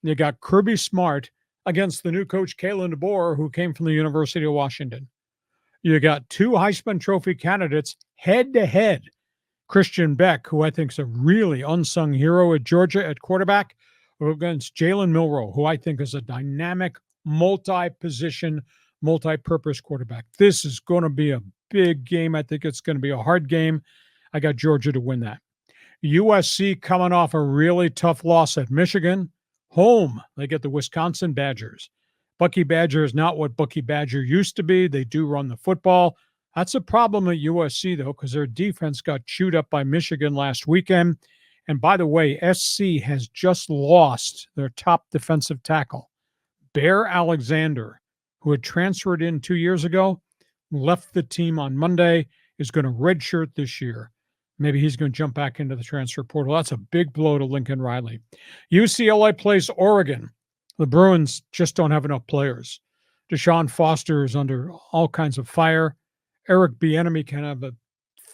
You got Kirby Smart against the new coach, Kalen DeBoer, who came from the University of Washington. You got two Heisman Trophy candidates head-to-head. Christian Beck, who I think is a really unsung hero at Georgia at quarterback, against Jalen Milroe, who I think is a dynamic, multi-position, multi-purpose quarterback. This is going to be a big game. I think it's going to be a hard game. I got Georgia to win that. USC coming off a really tough loss at Michigan. Home, they get the Wisconsin Badgers. Bucky Badger is not what Bucky Badger used to be. They do run the football. That's a problem at USC, though, because their defense got chewed up by Michigan last weekend. And by the way, SC has just lost their top defensive tackle. Bear Alexander, who had transferred in 2 years ago, left the team on Monday, is going to redshirt this year. Maybe he's going to jump back into the transfer portal. That's a big blow to Lincoln Riley. UCLA plays Oregon. The Bruins just don't have enough players. Deshaun Foster is under all kinds of fire. Eric Bieniemy can have as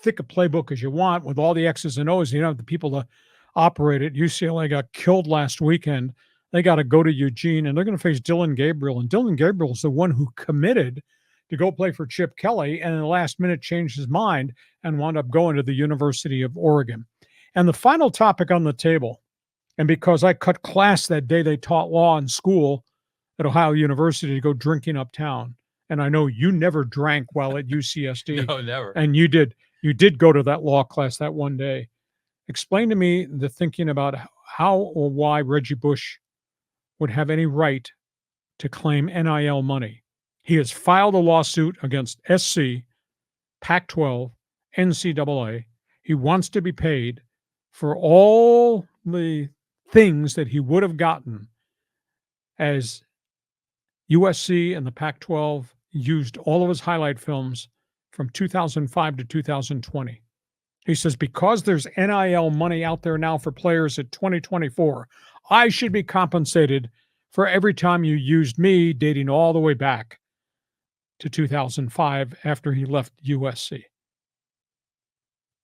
thick a playbook as you want with all the X's and O's. You don't have the people to operate it. UCLA got killed last weekend. They got to go to Eugene, and they're going to face Dylan Gabriel. And Dylan Gabriel is the one who committed to go play for Chip Kelly, and in the last minute changed his mind and wound up going to the University of Oregon. And the final topic on the table, and because I cut class that day they taught law in school at Ohio University to go drinking uptown, and I know you never drank while at UCSD. No, never. And you did go to that law class that one day. Explain to me the thinking about how or why Reggie Bush would have any right to claim NIL money. He has filed a lawsuit against SC, Pac-12, NCAA. He wants to be paid for all the things that he would have gotten as USC and the Pac-12 used all of his highlight films from 2005 to 2020. He says, because there's NIL money out there now for players at 2024, I should be compensated for every time you used me dating all the way back to 2005 after he left USC.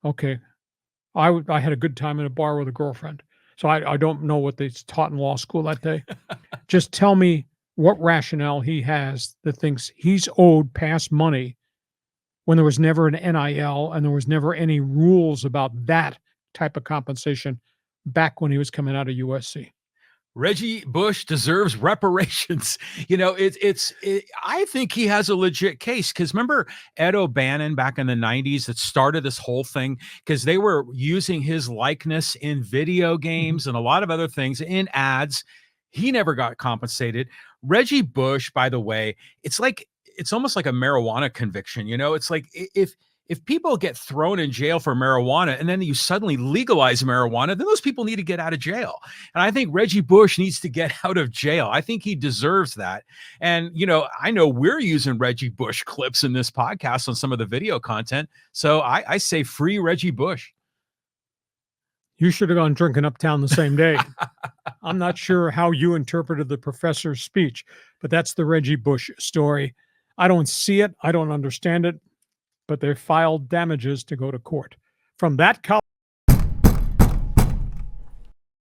Okay. I had a good time in a bar with a girlfriend. So I don't know what they taught in law school that day. Just tell me what rationale he has that thinks he's owed past money when there was never an NIL and there was never any rules about that type of compensation back when he was coming out of USC. Reggie Bush deserves reparations. You know, I think he has a legit case, because remember Ed O'Bannon back in the 90s that started this whole thing, because they were using his likeness in video games and a lot of other things, in ads. He never got compensated. Reggie Bush, by the way, it's almost like a marijuana conviction. You know, it's like if people get thrown in jail for marijuana and then you suddenly legalize marijuana, then those people need to get out of jail. And I think Reggie Bush needs to get out of jail. I think he deserves that. And, you know, I know we're using Reggie Bush clips in this podcast on some of the video content. So I say free Reggie Bush. You should have gone drinking uptown the same day. I'm not sure how you interpreted the professor's speech, but that's the Reggie Bush story. I don't see it. I don't understand it. But they filed damages to go to court. From that